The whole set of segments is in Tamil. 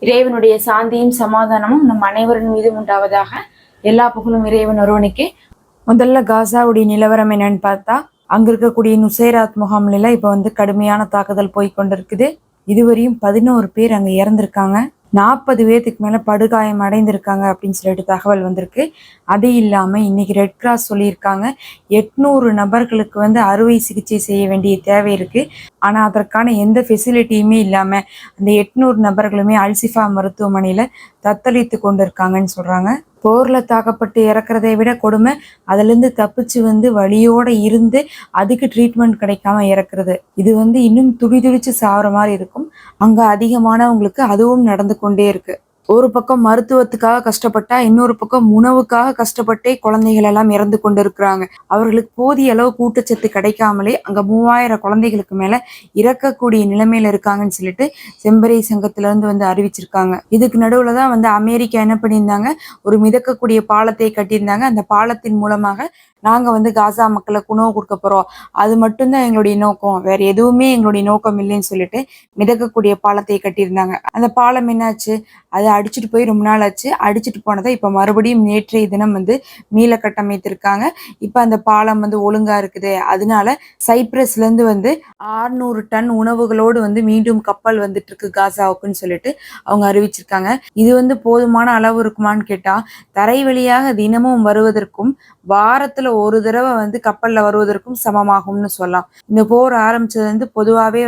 இறைவனுடைய சாந்தியும் சமாதானமும் நம் அனைவரின் மீதும் உண்டாவதாக. எல்லா புகழும் இறைவன் ஒருவனுக்கே. முதல்ல காசாவுடைய நிலவரம் என்னன்னு பார்த்தா, அங்க இருக்கக்கூடிய நுசைராத் முகாம்ல இப்ப கடுமையான தாக்குதல் போய் கொண்டிருக்குது. இதுவரையும் 11 பேர் அங்க இறந்திருக்காங்க. 40 பேர்த்துக்கு மேல படுகாயம் அடைந்திருக்காங்க அப்படின்னு சொல்லிட்டு தகவல் வந்திருக்கு. அது இல்லாம இன்னைக்கு ரெட் கிராஸ் சொல்லியிருக்காங்க 800 நபர்களுக்கு அறுவை சிகிச்சை செய்ய வேண்டிய தேவை இருக்கு. ஆனா அதற்கான எந்த ஃபெசிலிட்டியுமே இல்லாம அந்த 800 நபர்களுமே அல்சிஃபா மருத்துவமனையில தத்தளித்து கொண்டிருக்காங்கன்னு சொல்றாங்க. போர்ல தாக்கப்பட்டு இறக்குறதை விட கொடுமை அதுல இருந்து தப்பிச்சு வலியோட இருந்து அதுக்கு ட்ரீட்மெண்ட் கிடைக்காம இறக்குறது. இது இன்னும் துடிதுடிச்சு சாவற மாதிரி இருக்கும். அங்க அதிகமானவங்களுக்கு அதுவும் நடந்து கொண்டே இருக்கு. ஒரு பக்கம் மருத்துவத்துக்காக கஷ்டப்பட்டா இன்னொரு பக்கம் உணவுக்காக கஷ்டப்பட்டே குழந்தைகள் எல்லாம் இறந்து கொண்டு இருக்கிறாங்க. அவர்களுக்கு போதிய அளவு ஊட்டச்சத்து கிடைக்காமலே அங்க 3000 குழந்தைகளுக்கு மேல இறக்கக்கூடிய நிலைமையில இருக்காங்கன்னு சொல்லிட்டு செம்பரை சங்கத்துல இருந்து அறிவிச்சிருக்காங்க. இதுக்கு நடுவுல தான் அமெரிக்கா என்ன பண்ணியிருந்தாங்க, ஒரு மிதக்கக்கூடிய பாலத்தை கட்டியிருந்தாங்க. அந்த பாலத்தின் மூலமாக நாங்க காசா மக்களுக்கு உணவு கொடுக்க போறோம், அது மட்டும்தான் எங்களுடைய நோக்கம், வேற எதுவுமே எங்களுடைய நோக்கம் இல்லைன்னு சொல்லிட்டு மிதக்கக்கூடிய பாலத்தை கட்டியிருந்தாங்க. அந்த பாலம் என்னாச்சு, அதை அடிச்சுட்டு போய் ரொம்ப நாள் ஆச்சு. அடிச்சுட்டு போனதை இப்ப மறுபடியும் நேற்றைய தினம் மீள கட்டமைத்திருக்காங்க. இப்ப அந்த பாலம் ஒழுங்கா இருக்குது. அதனால சைப்ரஸ்ல இருந்து 600 டன் உணவுகளோடு மீண்டும் கப்பல் வந்துட்டு இருக்கு காசாவுக்குன்னு சொல்லிட்டு அவங்க அறிவிச்சிருக்காங்க. இது போதுமான அளவு இருக்குமான்னு கேட்டா, தரை வழியாக தினமும் வருவதற்கும் வாரத்துல ஒரு தடவை கப்பல்ல வருவதற்கும் சமமாகும்னு சொல்லலாம். இந்த போர் ஆரம்பிச்சது பொதுவாவே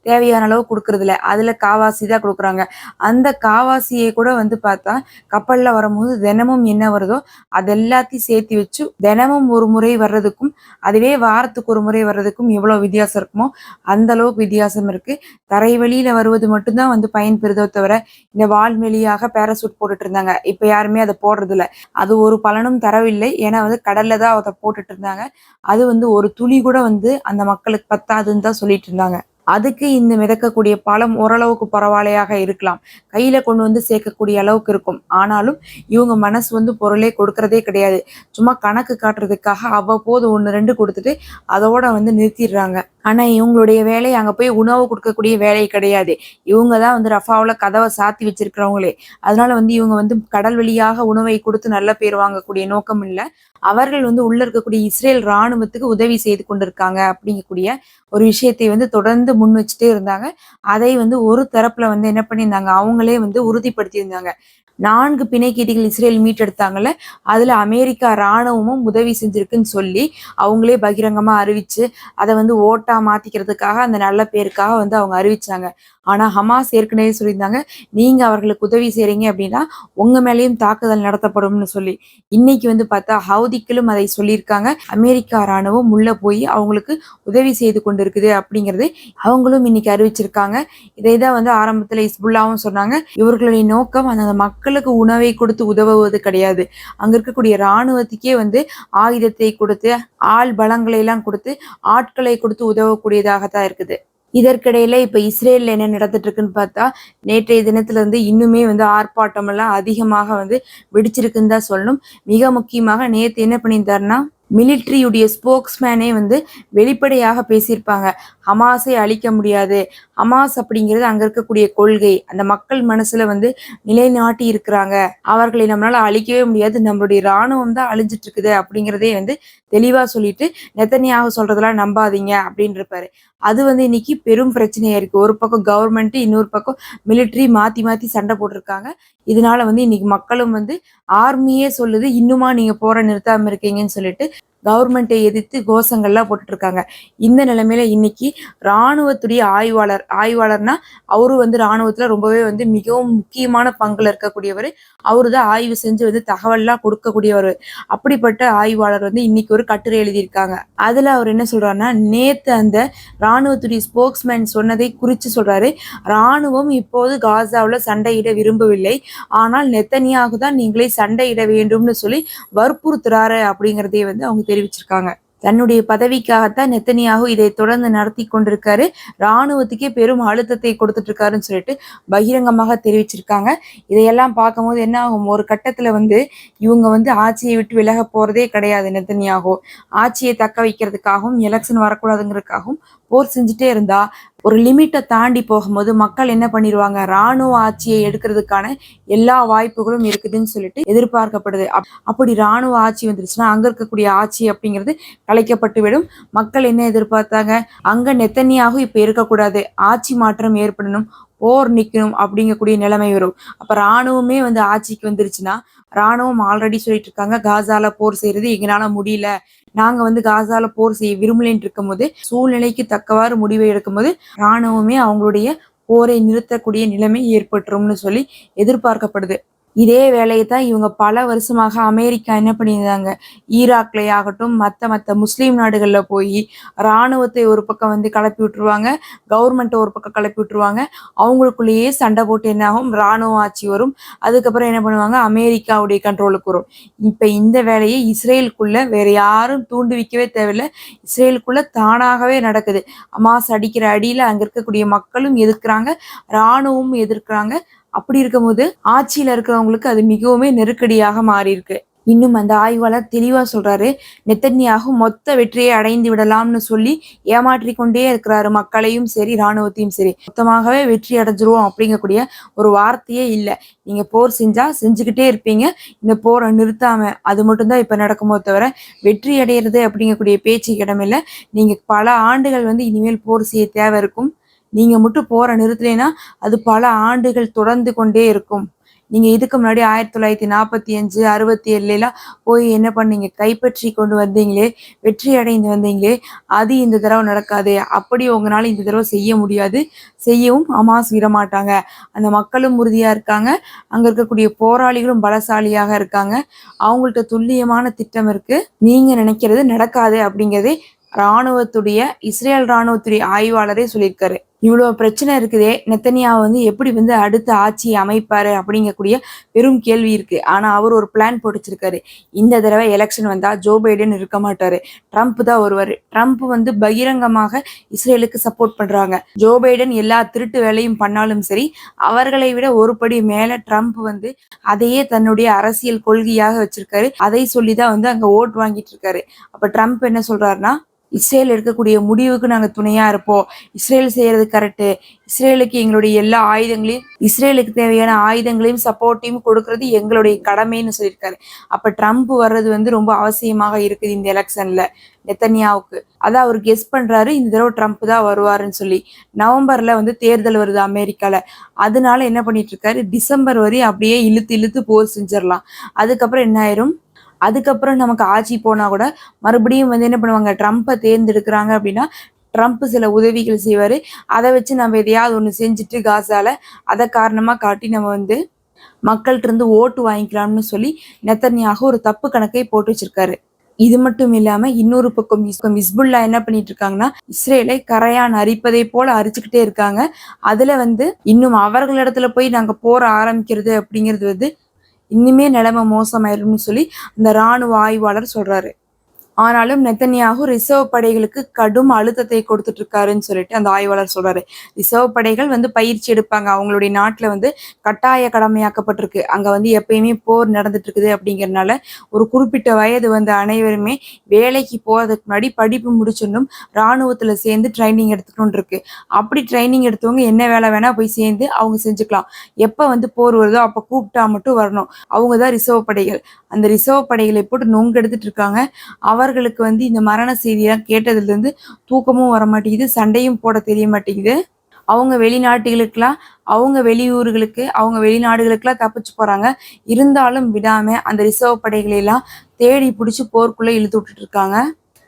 தேவையான அளவு கொடுக்கறது இல்ல, அதுல காவாசி தான் கொடுக்குறாங்க. அந்த காவாசியை கூட பார்த்தா கப்பல்ல வரும்போது தினமும் என்ன வருதோ அது எல்லாத்தையும் சேர்த்து வச்சு தினமும் ஒரு முறை வர்றதுக்கும் அதுவே வாரத்துக்கு ஒரு முறை வர்றதுக்கும் எவ்வளவு வித்தியாசம் இருக்குமோ அந்த அளவுக்கு வித்தியாசம் இருக்கு. தரை வழியில வருவது மட்டும்தான் பயன்பெறுதோ தவிர இந்த வால்வெளியாக பேராசூட் போட்டுட்டு இருந்தாங்க. இப்ப யாருமே அதை போடுறது இல்ல. அது ஒரு பலனும் தரவில்லை. ஏன்னா கடல்ல தான் அதை போட்டுட்டு இருந்தாங்க. அது ஒரு துளி கூட அந்த மக்களுக்கு பத்தாதுன்னு தான் சொல்லிட்டு இருந்தாங்க. அதுக்கு இந்த மிதக்கக்கூடிய பாலம் ஓரளவுக்கு பரவாயில்லையாக இருக்கலாம், கையில கொண்டு சேர்க்கக்கூடிய அளவுக்கு இருக்கும். ஆனாலும் இவங்க மனசு பொருளே கொடுக்கறதே கிடையாது. சும்மா கணக்கு காட்டுறதுக்காக அவ்வப்போது 1-2 கொடுத்துட்டு அதோட நிறுத்திடுறாங்க. ஆனா இவங்களுடைய வேலை அங்க போய் உணவு கொடுக்கக்கூடிய வேலை கிடையாது. இவங்க தான் ரஃபாவுல கதவை சாத்தி வச்சிருக்கிறவங்களே. அதனால இவங்க கடல் வழியாக உணவை கொடுத்து நல்ல பேர் வாங்கக்கூடிய நோக்கம் இல்லை. அவர்கள் உள்ள இருக்கக்கூடிய இஸ்ரேல் இராணுவத்துக்கு உதவி செய்து கொண்டிருக்காங்க அப்படிங்கக்கூடிய ஒரு விஷயத்தை தொடர்ந்து முன் வச்சுட்டே இருந்தாங்க. அதை ஒரு தரப்புல என்ன பண்ணியிருந்தாங்க, அவங்களே உறுதிப்படுத்தி இருந்தாங்க. 4 பிணைக்கைதிகள் இஸ்ரேல் மீட்டெடுத்தாங்கல்ல, அதுல அமெரிக்கா இராணுவமும் உதவி செஞ்சிருக்குன்னு சொல்லி அவங்களே பகிரங்கமா அறிவிச்சு அதை ஓட்டா மாத்திக்கிறதுக்காக அந்த நல்ல பேருக்காக அவங்க அறிவிச்சாங்க. ஆனா ஹமாஸ் ஏற்கனவே சொல்லியிருந்தாங்க, நீங்க அவர்களுக்கு உதவி செய்றீங்க அப்படின்னா உங்க மேலேயும் தாக்குதல் நடத்தப்படும்னு சொல்லி. இன்னைக்கு பார்த்தா ஹவுதிக்களும் அதை சொல்லியிருக்காங்க. அமெரிக்கா இராணுவம் உள்ள போய் அவங்களுக்கு உதவி செய்து கொண்டிருக்குது அப்படிங்கிறது அவங்களும் இன்னைக்கு அறிவிச்சிருக்காங்க. இதை தான் ஆரம்பத்துல இஸ்புல்லாவும் சொன்னாங்க. இவர்களுடைய நோக்கம் அந்த மக்களுக்கு உணவை கொடுத்து உதவுவது கிடையாது, அங்க இருக்கக்கூடிய இராணுவத்துக்கே ஆயுதத்தை கொடுத்து ஆள் பலங்களை எல்லாம் கொடுத்து ஆட்களை கொடுத்து உதவக்கூடியதாகத்தான் இருக்குது. இதற்கிடையில இப்ப இஸ்ரேல்ல என்ன நடந்துட்டு இருக்குன்னு பார்த்தா, நேற்றைய தினத்துல இன்னுமே ஆர்ப்பாட்டம் எல்லாம் அதிகமாக வெடிச்சிருக்குன்னு தான் சொல்லணும். மிக முக்கியமாக நேத்து என்ன பண்ணியிருந்தாருன்னா, மிலிட்ரியுடைய ஸ்போக்ஸ்மேனே வெளிப்படையாக பேசியிருப்பாங்க. ஹமாஸை அழிக்க முடியாது, ஹமாஸ் அப்படிங்கிறது அங்க இருக்கக்கூடிய கொள்கை, அந்த மக்கள் மனசுல நிலைநாட்டி இருக்கிறாங்க, அவர்களை நம்மளால அழிக்கவே முடியாது, நம்மளுடைய இராணுவம் தான் அழிஞ்சிட்டு இருக்குது அப்படிங்கிறதே தெளிவா சொல்லிட்டு நெத்தனியாக சொல்றதெல்லாம் நம்பாதீங்க அப்படின்னு இருப்பாரு. அது இன்னைக்கு பெரும் பிரச்சனையா இருக்கு. ஒரு பக்கம் கவர்மெண்ட், இன்னொரு பக்கம் மிலிட்ரி மாத்தி மாத்தி சண்டை போட்டிருக்காங்க. இதனால இன்னைக்கு மக்களும் ஆர்மியே சொல்லுது, இன்னுமா நீங்க போற நிறுத்தாம இருக்கீங்கன்னு சொல்லிட்டு கவர்மெண்ட்டை எதிர்த்து கோஷங்கள்லாம் போட்டுட்டு இருக்காங்க. இந்த நிலைமையில இன்னைக்கு இராணுவத்துடைய ஆய்வாளர்னா அவரு இராணுவத்துல ரொம்பவே மிகவும் முக்கியமான பங்குல இருக்கக்கூடியவர். அவரு தான் ஆய்வு செஞ்சு தகவல்லாம் கொடுக்கக்கூடியவர். அப்படிப்பட்ட ஆய்வாளர் இன்னைக்கு ஒரு கட்டுரை எழுதியிருக்காங்க. அதுல அவர் என்ன சொல்றாருன்னா, நேத்து அந்த இராணுவத்துடைய ஸ்போக்ஸ்மேன் சொன்னதை குறிச்சு சொல்றாரு. இராணுவம் இப்போது காசாவுல சண்டையிட விரும்பவில்லை, ஆனால் நெத்தனியாகு தான் நீங்களே சண்டையிட வேண்டும்னு சொல்லி வற்புறுத்துறாரு அப்படிங்கிறதே அவங்க தெரிவிச்சிருக்காங்க. தன்னுடைய பதவிக்காகத்தான் நெத்தனியாகு இதை தொடர்ந்து நடத்தி கொண்டிருக்காரு, இராணுவத்துக்கே பெரும் அழுத்தத்தை கொடுத்துட்டு இருக்காருன்னு சொல்லிட்டு பகிரங்கமாக தெரிவிச்சிருக்காங்க. இதையெல்லாம் பார்க்கும்போது என்ன ஆகும், ஒரு கட்டத்துல இவங்க ஆட்சியை விட்டு விலக போறதே கிடையாது. நெத்தனியாகு ஆட்சியை தக்க வைக்கிறதுக்காகவும் எலெக்ஷன் வரக்கூடாதுங்கிறதுக்காகவும் போர் செஞ்சுட்டே இருந்தா ஒரு லிமிட்டை தாண்டி போகும்போது மக்கள் என்ன பண்ணிடுவாங்க, இராணுவ ஆட்சியை எடுக்கிறதுக்கான எல்லா வாய்ப்புகளும் இருக்குதுன்னு சொல்லிட்டு எதிர்பார்க்கப்படுது. அப்படி இராணுவ ஆட்சி வந்துருச்சுன்னா அங்க இருக்கக்கூடிய ஆட்சி அப்படிங்கிறது கலைக்கப்பட்டு விடும். மக்கள் என்ன எதிர்பார்த்தாங்க, அங்க நெத்தனியாகு இப்ப இருக்கக்கூடாது, ஆட்சி மாற்றம் ஏற்படணும், போர் நிக்கணும் அப்படிங்கக்கூடிய நிலைமை வரும். அப்ப இராணுவமே ஆட்சிக்கு வந்துருச்சுன்னா, இராணுவம் ஆல்ரெடி சொல்லிட்டு இருக்காங்க, காசால போர் செய்யறது எங்களால முடியல, நாங்க காசால போர் செய்ய விரும்பலன்னு இருக்கும் போது, சூழ்நிலைக்கு தக்கவாறு முடிவை எடுக்கும் போது இராணுவமே அவங்களுடைய போரை நிறுத்தக்கூடிய நிலைமை ஏற்பட்டுரும்னு சொல்லி எதிர்பார்க்கப்படுது. இதே வேலையை தான் இவங்க பல வருஷமாக அமெரிக்கா என்ன பண்ணியிருந்தாங்க, ஈராக்ல ஆகட்டும் மற்ற முஸ்லீம் நாடுகள்ல போய் இராணுவத்தை ஒரு பக்கம் கிளப்பி விட்டுருவாங்க, கவர்மெண்ட்டை ஒரு பக்கம் கிளப்பி விட்டுருவாங்க. அவங்களுக்குள்ளேயே சண்டை போட்டு என்ன ஆகும், இராணுவ ஆட்சி வரும். அதுக்கப்புறம் என்ன பண்ணுவாங்க, அமெரிக்காவுடைய கண்ட்ரோலுக்கு வரும். இப்ப இந்த வேலையை இஸ்ரேலுக்குள்ள வேற யாரும் தூண்டுவிக்கவே தேவையில்லை, இஸ்ரேலுக்குள்ள தானாகவே நடக்குது. அமாஸ் அடிக்கிற அடியில அங்க இருக்கக்கூடிய மக்களும் எதிர்க்கிறாங்க, இராணுவமும் எதிர்க்கிறாங்க. அப்படி இருக்கும்போது ஆட்சியில இருக்கிறவங்களுக்கு அது மிகவும் நெருக்கடியாக மாறி இருக்கு. இன்னும் அந்த ஆய்வாளர் தெளிவா சொல்றாரு, நெத்தன்யாகு மொத்த வெற்றியை அடைந்து விடலாம்னு சொல்லி ஏமாற்றி கொண்டே இருக்கிறாரு, மக்களையும் சரி இராணுவத்தையும் சரி. மொத்தமாகவே வெற்றி அடைஞ்சிருவோம் அப்படிங்கக்கூடிய ஒரு வார்த்தையே இல்லை. நீங்க போர் செஞ்சா செஞ்சுக்கிட்டே இருப்பீங்க, இந்த போரை நிறுத்தாம அது மட்டும்தான் இப்ப நடக்குமோ தவிர வெற்றி அடையிறது அப்படிங்கக்கூடிய பேச்சுக்கு இடமில்லை. நீங்க பல ஆண்டுகள் இனிமேல் போர் செய்ய தேவை இருக்கும். நீங்க மட்டும் போற நிறுத்தலைன்னா அது பல ஆண்டுகள் தொடர்ந்து கொண்டே இருக்கும். நீங்க இதுக்கு முன்னாடி 1945 67 போய் என்ன பண்ணீங்க, கைப்பற்றி கொண்டு வந்தீங்களே, வெற்றி அடைந்து வந்தீங்களே, அது இந்த தடவை நடக்காது. அப்படி உங்களால இந்த தடவை செய்ய முடியாது, செய்யவும் ஹமாஸ் விடமாட்டாங்க. அந்த மக்களும் உறுதியா இருக்காங்க, அங்க இருக்கக்கூடிய போராளிகளும் பலசாலியாக இருக்காங்க, அவங்கள்ட்ட துல்லியமான திட்டம் இருக்கு, நீங்க நினைக்கிறது நடக்காது அப்படிங்கிறதே இஸ்ரேல் இராணுவத்துடைய ஆய்வாளரே சொல்லியிருக்காரு. இவ்வளவு பிரச்சனை இருக்குதே, நெத்தனியாவை எப்படி அடுத்த ஆட்சியை அமைப்பாரு அப்படிங்கக்கூடிய பெரும் கேள்வி இருக்கு. ஆனா அவர் ஒரு பிளான் போட்டு வச்சிருக்காரு. இந்த தடவை எலெக்ஷன் வந்தா ஜோ பைடன் இருக்க மாட்டாரு, ட்ரம்ப் தான் வருவாரு. ட்ரம்ப் பகிரங்கமாக இஸ்ரேலுக்கு சப்போர்ட் பண்றாங்க. ஜோ பைடன் எல்லா திருட்டு வேலையும் பண்ணாலும் சரி, அவர்களை விட ஒரு படி மேல ட்ரம்ப் அதையே தன்னுடைய அரசியல் கொள்கையாக வச்சிருக்காரு. அதை சொல்லிதான் அங்க ஓட் வாங்கிட்டு இருக்காரு. அப்ப ட்ரம்ப் என்ன சொல்றாருன்னா, இஸ்ரேல் எடுக்கக்கூடிய முடிவுக்கு நாங்க துணையா இருப்போம், இஸ்ரேல் செய்யறது கரெக்டு, இஸ்ரேலுக்கு எங்களுடைய எல்லா ஆயுதங்களையும், இஸ்ரேலுக்கு தேவையான ஆயுதங்களையும் சப்போர்ட்டையும் கொடுக்கறது எங்களுடைய கடமைன்னு சொல்லியிருக்காரு. அப்ப ட்ரம்ப் வர்றது ரொம்ப அவசியமாக இருக்குது இந்த எலெக்ஷன்ல நெத்தன்யாவுக்கு. அதான் அவர் கெஸ் பண்றாரு, இந்த தடவை ட்ரம்ப் தான் வருவாருன்னு சொல்லி. நவம்பர்ல தேர்தல் வருது அமெரிக்கால, அதனால என்ன பண்ணிட்டு இருக்காரு, டிசம்பர் வரையும் அப்படியே இழுத்து இழுத்து போர் செஞ்சிடலாம். அதுக்கப்புறம் என்ன ஆயிரும், அதுக்கப்புறம் நமக்கு ஆட்சி போனா கூட மறுபடியும் என்ன பண்ணுவாங்க, ட்ரம்ப்பை தேர்ந்தெடுக்கிறாங்க அப்படின்னா ட்ரம்ப் சில உதவிகள் செய்வாரு, அதை வச்சு நம்ம எதையாவது ஒண்ணு செஞ்சுட்டு காசால அதை காரணமா காட்டி நம்ம மக்கள்கிட்ட இருந்து ஓட்டு வாங்கிக்கலாம்னு சொல்லி நெத்தன்யாகு ஒரு தப்பு கணக்கை போட்டு வச்சிருக்காரு. இது மட்டும் இல்லாம இன்னொரு பக்கம் ஹிஸ்புல்லா என்ன பண்ணிட்டு இருக்காங்கன்னா, இஸ்ரேலை கரையான் அரிப்பதை போல அரிச்சுக்கிட்டே இருக்காங்க. அதுல இன்னும் அவர்களிடத்துல போய் நாங்க போற ஆரம்பிக்கிறது அப்படிங்கிறது இன்னுமே நிலைமை மோசமாயிரும்னு சொல்லி அந்த இராணுவ ஆய்வாளர் சொல்றாரு. ஆனாலும் நெத்தன்யாகு ரிசர்வ் படைகளுக்கு கடும் அழுத்தத்தை கொடுத்துட்டு இருக்காருன்னு சொல்லிட்டு அந்த ஆய்வாளர் சொல்றாரு. ரிசர்வ் படைகள் பயிற்சி எடுப்பாங்க, அவங்களுடைய நாட்டுல கட்டாய கடமையாக்கப்பட்டிருக்கு. அங்க எப்பயுமே போர் நடந்துட்டு இருக்குது அப்படிங்கறதுனால ஒரு குறிப்பிட்ட வயது அனைவருமே வேலைக்கு போறதுக்கு முன்னாடி படிப்பு முடிச்சிடணும், இராணுவத்துல சேர்ந்து ட்ரைனிங் எடுத்துக்கணும் இருக்கு. அப்படி ட்ரைனிங் எடுத்தவங்க என்ன வேலை வேணா போய் சேர்ந்து அவங்க செஞ்சுக்கலாம். எப்ப போர் வருதோ அப்ப கூப்பிட்டா மட்டும் வரணும். அவங்கதான் ரிசர்வ் படைகள். அந்த ரிசர்வ் படைகளை போட்டு நொங்கு எடுத்துட்டு இருக்காங்க. அவர்களுக்கு இந்த மரண செய்தியெல்லாம் கேட்டதுல இருந்து தூக்கமும் வர மாட்டேங்குது, சண்டையும் போட தெரிய மாட்டேங்குது. அவங்க வெளிநாட்டுகளுக்கெல்லாம், அவங்க வெளியூர்களுக்கு, அவங்க வெளிநாடுகளுக்கெல்லாம் தப்பிச்சு போறாங்க. இருந்தாலும் விடாம அந்த ரிசர்வ் படைகளை எல்லாம் தேடி பிடிச்சி போருக்குள்ள இழுத்து விட்டுட்டு இருக்காங்க.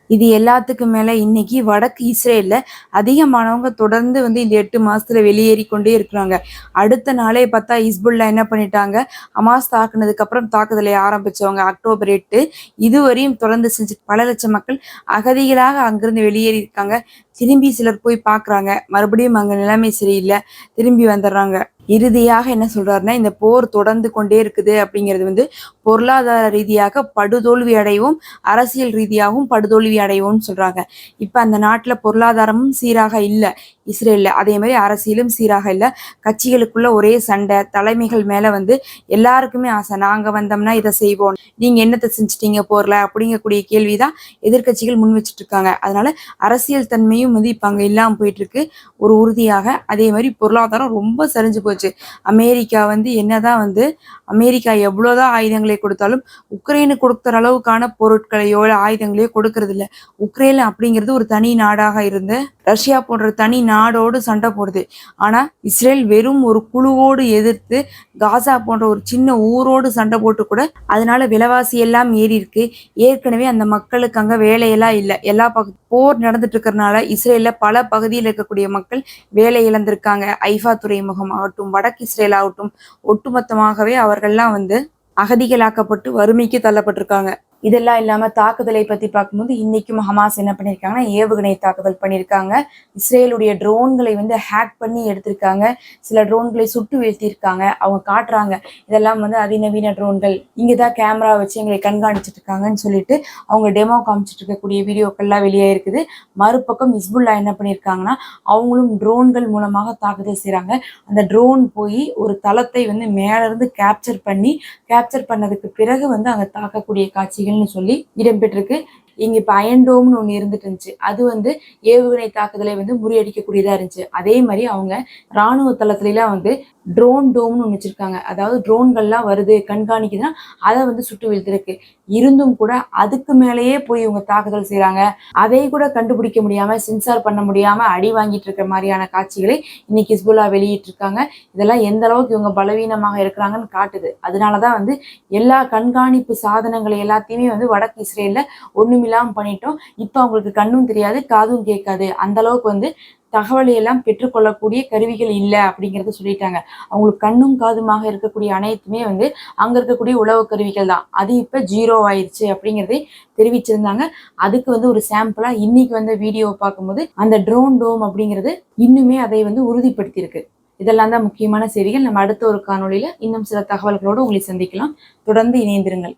இது எல்லாத்துக்கும் மேல இன்னைக்கு வடக்கு இஸ்ரேல்ல அதிகமானவங்க தொடர்ந்து இந்த 8 மாசத்துல வெளியேறி கொண்டே இருக்கிறாங்க. அடுத்த நாளே பார்த்தா ஹிஸ்புல்லா என்ன பண்ணிட்டாங்க, ஹமாஸ் தாக்குனதுக்கு அப்புறம் தாக்குதலை ஆரம்பிச்சவங்க அக்டோபர் 8 இதுவரையும் தொடர்ந்து செஞ்சு பல லட்சம் மக்கள் அகதிகளாக அங்கிருந்து வெளியேறி இருக்காங்க. திரும்பி சிலர் போய் பாக்குறாங்க, மறுபடியும் அங்க நிலைமை சரியில்லை, திரும்பி வந்துடுறாங்க. இறுதியாக என்ன சொல்றாருன்னா, இந்த போர் தொடர்ந்து கொண்டே இருக்குது அப்படிங்கிறது பொருளாதார ரீதியாக படுதோல்வி அடையவும் அரசியல் ரீதியாகவும் படுதோல்வி அடையவும் சொல்றாங்க. இப்ப அந்த நாட்டுல பொருளாதாரமும் சீராக இல்லை. இஸ்ரேலில். அதே மாதிரி அரசியலும் சீராக இல்லை, கட்சிகளுக்குள்ள ஒரே சண்டை, தலைமைகள் மேலே வந்து எல்லாருக்குமே ஆசை, நாங்கள் வந்தோம்னா இதை செய்வோம், நீங்கள் என்னத்தை செஞ்சிட்டீங்க போரில் அப்படிங்கக்கூடிய கேள்வி தான் எதிர்கட்சிகள் முன் வச்சுட்டு இருக்காங்க. அதனால அரசியல் தன்மையும் வந்து இப்போ அங்கே இல்லாமல் போயிட்டு இருக்கு ஒரு உறுதியாக. அதே மாதிரி பொருளாதாரம் ரொம்ப சரிஞ்சு போச்சு. அமெரிக்கா வந்து என்னதான் வந்து அமெரிக்கா எவ்வளோதான் ஆயுதங்களை கொடுத்தாலும் உக்ரைனுக்கு கொடுக்குற அளவுக்கான பொருட்களையோ ஆயுதங்களையோ கொடுக்கறது இல்லை. உக்ரைன் அப்படிங்கிறது ஒரு தனி நாடாக இருந்து ரஷ்யா போன்ற தனி நாடோடு சண்டை போடுது. ஆனா இஸ்ரேல் வெறும் ஒரு குழுவோடு எதிர்த்து காசா போன்ற ஒரு சின்ன ஊரோடு சண்டை போட்டு கூட அதனால விலைவாசி எல்லாம் ஏறி இருக்கு. ஏற்கனவே அந்த மக்களுக்கு அங்க வேலையெல்லாம் இல்லை. எல்லா போர் நடந்துட்டு இருக்கிறதுனால இஸ்ரேல்ல பல பகுதியில் இருக்கக்கூடிய மக்கள் வேலை இழந்திருக்காங்க. ஐஃபா துறைமுகம் ஆகட்டும், வடக்கு இஸ்ரேல் ஆகட்டும், ஒட்டுமொத்தமாகவே அவர்கள்லாம் வந்து அகதிகளாக்கப்பட்டு வறுமைக்கு தள்ளப்பட்டிருக்காங்க. இதெல்லாம் இல்லாம தாக்குதலை பத்தி பார்க்கும்போது இன்னைக்கும் ஹமாஸ் என்ன பண்ணியிருக்காங்கன்னா ஏவுகணை தாக்குதல் பண்ணியிருக்காங்க. இஸ்ரேலுடைய ட்ரோன்களை வந்து ஹேக் பண்ணி எடுத்திருக்காங்க. சில ட்ரோன்களை சுட்டு வீழ்த்தியிருக்காங்க. அவங்க காட்டுறாங்க இதெல்லாம் வந்து அதிநவீன ட்ரோன்கள், இங்கதான் கேமரா வச்சு எங்களை கண்காணிச்சுட்டு இருக்காங்கன்னு சொல்லிட்டு அவங்க டெமோ காமிச்சிட்டு இருக்கக்கூடிய வீடியோக்கள்லாம் வெளியே இருக்குது. மறுபக்கம் ஹிஸ்புல்லா என்ன பண்ணியிருக்காங்கன்னா அவங்களும் ட்ரோன்கள் மூலமாக தாக்குதல் செய்யறாங்க. அந்த ட்ரோன் போய் ஒரு தளத்தை வந்து மேல இருந்து கேப்சர் பண்ணதுக்கு பிறகு வந்து அங்க தாக்கக்கூடிய காட்சிகள் சொல்லி இடம்பெற்றிருக்கு. இங்க இப்ப அயன்டோம்னு ஒண்ணு இருந்துட்டு இருந்துச்சு, அது வந்து ஏவுகணை தாக்குதலை வந்து முறியடிக்கக்கூடியதா இருந்துச்சு. அதே மாதிரி அவங்க ராணுவ தளத்துல எல்லாம் வந்து ட்ரோன் டோம்னு ஒண்ணு வச்சிருக்காங்க. அதாவது ட்ரோன்கள்லாம் வருது கண்காணிக்குதுன்னா அதை வந்து சுட்டு வீழ்த்திருக்கு. இருந்தும் கூட அதுக்கு மேலேயே போய் இவங்க தாக்குதல் செய்யறாங்க. அதை கூட கண்டுபிடிக்க முடியாம, சென்சார் பண்ண முடியாம அடி வாங்கிட்டு இருக்க மாதிரியான காட்சிகளை இன்னைக்கு ஹிஸ்புல்லா வெளியிட்டு இருக்காங்க. இதெல்லாம் எந்த அளவுக்கு இவங்க பலவீனமாக இருக்கிறாங்கன்னு காட்டுது. அதனாலதான் வந்து எல்லா கண்காணிப்பு சாதனங்களை எல்லாத்தையுமே வந்து வடக்கு இஸ்ரேல்ல ஒண்ணுமில்லாம பண்ணிட்டோம். இப்ப அவங்களுக்கு கண்ணும் தெரியாது, காதும் கேட்காது, அந்த அளவுக்கு வந்து தகவலை எல்லாம் பெற்றுக்கொள்ளக்கூடிய கருவிகள் இல்லை அப்படிங்கறத சொல்லிட்டாங்க. அவங்களுக்கு கண்ணும் காதுமாக இருக்கக்கூடிய அனைத்துமே வந்து அங்க இருக்கக்கூடிய உளவு கருவிகள் தான். அது இப்ப 0 ஆயிடுச்சு அப்படிங்கறதை தெரிவிச்சிருந்தாங்க. அதுக்கு வந்து ஒரு சாம்பிளா இன்னைக்கு வந்து வீடியோவை பார்க்கும்போது அந்த ட்ரோன் டோம் அப்படிங்கிறது இன்னுமே அதை வந்து உறுதிப்படுத்தியிருக்கு. இதெல்லாம் தான் முக்கியமான செய்திகள். நம்ம அடுத்த ஒரு காணொளியில இன்னும் சில தகவல்களோடு உங்களை சந்திக்கலாம். தொடர்ந்து இணைந்திருங்கள்.